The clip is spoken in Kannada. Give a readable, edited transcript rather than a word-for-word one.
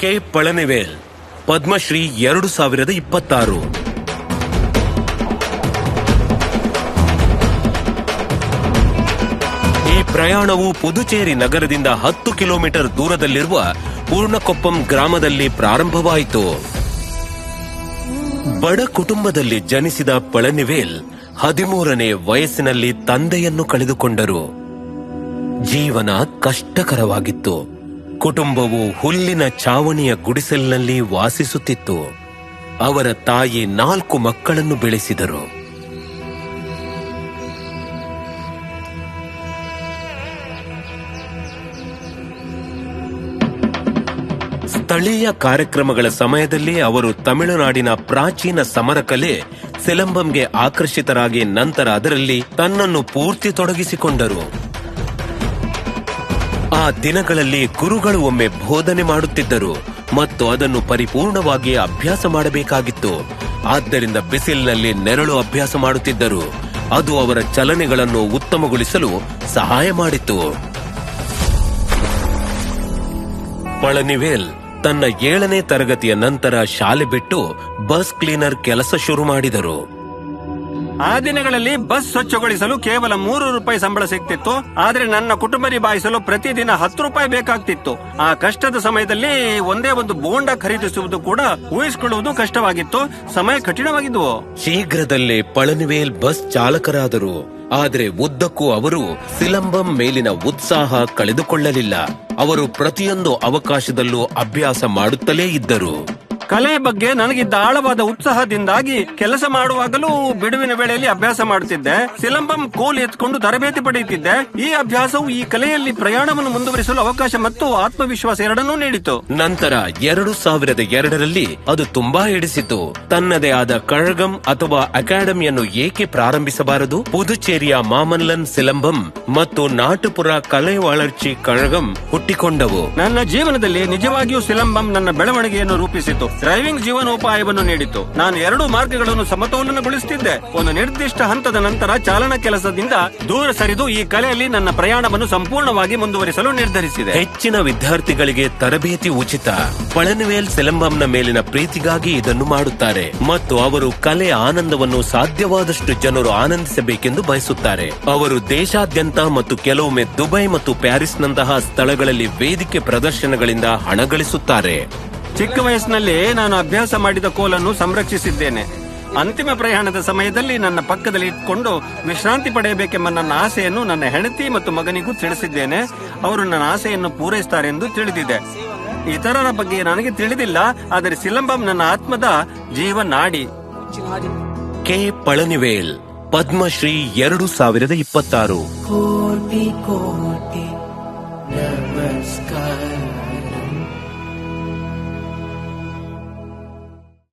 ಕೆ ಪಳನಿವೇಲ್ ಪದ್ಮಶ್ರೀ 2026. ಈ ಪ್ರಯಾಣವು ಪುದುಚೇರಿ ನಗರದಿಂದ 10 ಕಿಲೋಮೀಟರ್ ದೂರದಲ್ಲಿರುವ ಪೂರ್ಣಕೊಪ್ಪಂ ಗ್ರಾಮದಲ್ಲಿ ಪ್ರಾರಂಭವಾಯಿತು. ಬಡ ಕುಟುಂಬದಲ್ಲಿ ಜನಿಸಿದ ಪಳನಿವೇಲ್ 13ನೇ ವಯಸ್ಸಿನಲ್ಲಿ ತಂದೆಯನ್ನು ಕಳೆದುಕೊಂಡರು. ಜೀವನ ಕಷ್ಟಕರವಾಗಿತ್ತು. ಕುಟುಂಬವು ಹುಲ್ಲಿನ ಛಾವಣಿಯ ಗುಡಿಸಲಿನಲ್ಲಿ ವಾಸಿಸುತ್ತಿತ್ತು. ಅವರ ತಾಯಿ 4 ಮಕ್ಕಳನ್ನು ಬೆಳೆಸಿದರು. ಸ್ಥಳೀಯ ಕಾರ್ಯಕ್ರಮಗಳ ಸಮಯದಲ್ಲಿ ಅವರು ತಮಿಳುನಾಡಿನ ಪ್ರಾಚೀನ ಸಮರಕಲೆ ಸಿಲಂಬಂಗೆ ಆಕರ್ಷಿತರಾಗಿ ನಂತರ ಅದರಲ್ಲಿ ತನ್ನನ್ನು ಪೂರ್ತಿ ತೊಡಗಿಸಿಕೊಂಡರು. ಆ ದಿನಗಳಲ್ಲಿ ಗುರುಗಳು ಒಮ್ಮೆ ಬೋಧನೆ ಮಾಡುತ್ತಿದ್ದರು ಮತ್ತು ಅದನ್ನು ಪರಿಪೂರ್ಣವಾಗಿ ಅಭ್ಯಾಸ ಮಾಡಬೇಕಾಗಿತ್ತು. ಆದ್ದರಿಂದ ಬಿಸಿಲಿನಲ್ಲಿ ನೆರಳು ಅಭ್ಯಾಸ ಮಾಡುತ್ತಿದ್ದರು. ಅದು ಅವರ ಚಲನೆಗಳನ್ನು ಉತ್ತಮಗೊಳಿಸಲು ಸಹಾಯ ಮಾಡಿತು. ಪಳನಿವೇಲ್ ತನ್ನ 7ನೇ ತರಗತಿಯ ನಂತರ ಶಾಲೆ ಬಿಟ್ಟು ಬಸ್ ಕ್ಲೀನರ್ ಕೆಲಸ ಶುರು ಮಾಡಿದರು. ಆ ದಿನಗಳಲ್ಲಿ ಬಸ್ ಸ್ವಚ್ಛಗೊಳಿಸಲು ಕೇವಲ 3 ರೂಪಾಯಿ ಸಂಬಳ ಸಿಗ್ತಿತ್ತು. ಆದ್ರೆ ನನ್ನ ಕುಟುಂಬ ನಿಭಾಯಿಸಲು ಪ್ರತಿದಿನ 10 ರೂಪಾಯಿ ಬೇಕಾಗ್ತಿತ್ತು. ಆ ಕಷ್ಟದ ಸಮಯದಲ್ಲಿ ಒಂದೇ ಒಂದು ಬೋಂಡ ಖರೀದಿಸುವುದು ಕೂಡ ಊಹಿಸಿಕೊಳ್ಳುವುದು ಕಷ್ಟವಾಗಿತ್ತು. ಸಮಯ ಕಠಿಣವಾಗಿದ್ವು. ಶೀಘ್ರದಲ್ಲೇ ಪಳನಿವೇಲ್ ಬಸ್ ಚಾಲಕರಾದರು. ಆದರೆ ಉದ್ದಕ್ಕೂ ಅವರು ಸಿಲಂಬಂ ಮೇಲಿನ ಉತ್ಸಾಹ ಕಳೆದುಕೊಳ್ಳಲಿಲ್ಲ. ಅವರು ಪ್ರತಿಯೊಂದು ಅವಕಾಶದಲ್ಲೂ ಅಭ್ಯಾಸ ಮಾಡುತ್ತಲೇ ಇದ್ದರು. ಕಲೆಯ ಬಗ್ಗೆ ನನಗಿದ್ದ ಆಳವಾದ ಉತ್ಸಾಹದಿಂದಾಗಿ ಕೆಲಸ ಮಾಡುವಾಗಲೂ ಬಿಡುವಿನ ವೇಳೆಯಲ್ಲಿ ಅಭ್ಯಾಸ ಮಾಡುತ್ತಿದ್ದೆ. ಸಿಲಂಬಂ ಕೋಲ್ ಎತ್ಕೊಂಡು ತರಬೇತಿ ಪಡೆಯುತ್ತಿದ್ದೆ. ಈ ಅಭ್ಯಾಸವು ಈ ಕಲೆಯಲ್ಲಿ ಪ್ರಯಾಣವನ್ನು ಮುಂದುವರಿಸಲು ಅವಕಾಶ ಮತ್ತು ಆತ್ಮವಿಶ್ವಾಸ ಎರಡನ್ನೂ ನೀಡಿತು. ನಂತರ 2002ರಲ್ಲಿ ಅದು ತುಂಬಾ ಹಿಡಿಸಿತು. ತನ್ನದೇ ಆದ ಕಳಗಂ ಅಥವಾ ಅಕಾಡೆಮಿಯನ್ನು ಏಕೆ ಪ್ರಾರಂಭಿಸಬಾರದು? ಪುದುಚೇರಿಯ ಮಾಮಲ್ಲನ್ ಸಿಲಂಬಂ ಮತ್ತು ನಾಟುಪುರ ಕಲೆ വളರ್ಚಿ ಕಳಗಂ ಹುಟ್ಟಿಕೊಂಡವು. ನನ್ನ ಜೀವನದಲ್ಲಿ ನಿಜವಾಗಿಯೂ ಸಿಲಂಬಂ ನನ್ನ ಬೆಳವಣಿಗೆಯನ್ನು ರೂಪಿಸಿತು. ಡ್ರೈವಿಂಗ್ ಜೀವನೋಪಾಯವನ್ನು ನೀಡಿತು. ನಾನು 2 ಮಾರ್ಗಗಳನ್ನು ಸಮತೋಲನಗೊಳಿಸುತ್ತಿದ್ದೆ. ಒಂದು ನಿರ್ದಿಷ್ಟ ಹಂತದ ನಂತರ ಚಾಲನಾ ಕೆಲಸದಿಂದ ದೂರ ಸರಿದು ಈ ಕಲೆಯಲ್ಲಿ ನನ್ನ ಪ್ರಯಾಣವನ್ನು ಸಂಪೂರ್ಣವಾಗಿ ಮುಂದುವರಿಸಲು ನಿರ್ಧರಿಸಿದೆ. ಹೆಚ್ಚಿನ ವಿದ್ಯಾರ್ಥಿಗಳಿಗೆ ತರಬೇತಿ ಉಚಿತ. ಪಳನಿವೇಲ್ ಸಿಲಂಬಂನ ಮೇಲಿನ ಪ್ರೀತಿಗಾಗಿ ಇದನ್ನು ಮಾಡುತ್ತಾರೆ ಮತ್ತು ಅವರು ಕಲೆಯ ಆನಂದವನ್ನು ಸಾಧ್ಯವಾದಷ್ಟು ಜನರು ಆನಂದಿಸಬೇಕೆಂದು ಬಯಸುತ್ತಾರೆ. ಅವರು ದೇಶಾದ್ಯಂತ ಮತ್ತು ಕೆಲವೊಮ್ಮೆ ದುಬೈ ಮತ್ತು ಪ್ಯಾರಿಸ್ನಂತಹ ಸ್ಥಳಗಳಲ್ಲಿ ವೇದಿಕೆ ಪ್ರದರ್ಶನಗಳಿಂದ ಹಣ ಗಳಿಸುತ್ತಾರೆ. ಚಿಕ್ಕ ವಯಸ್ಸಿನಲ್ಲಿ ನಾನು ಅಭ್ಯಾಸ ಮಾಡಿದ ಕೋಲನ್ನು ಸಂರಕ್ಷಿಸಿದ್ದೇನೆ. ಅಂತಿಮ ಪ್ರಯಾಣದ ಸಮಯದಲ್ಲಿ ನನ್ನ ಪಕ್ಕದಲ್ಲಿ ಇಟ್ಕೊಂಡು ವಿಶ್ರಾಂತಿ ಪಡೆಯಬೇಕೆಂಬ ನನ್ನ ಆಸೆಯನ್ನು ನನ್ನ ಹೆಂಡತಿ ಮತ್ತು ಮಗನಿಗೂ ತಿಳಿಸಿದ್ದೇನೆ. ಅವರು ನನ್ನ ಆಸೆಯನ್ನು ಪೂರೈಸುತ್ತಾರೆಂದು ತಿಳಿದಿದೆ. ಇತರರ ಬಗ್ಗೆ ನನಗೆ ತಿಳಿದಿಲ್ಲ, ಆದರೆ ಸಿಲಂಬಂ ನನ್ನ ಆತ್ಮದ ಜೀವನಾಡಿ. ಕೆ ಪಳನಿವೇಲ್ ಪದ್ಮಶ್ರೀ 2026. ಕೋಟಿ ಕೋಟಿ ನಮಸ್ಕಾರ.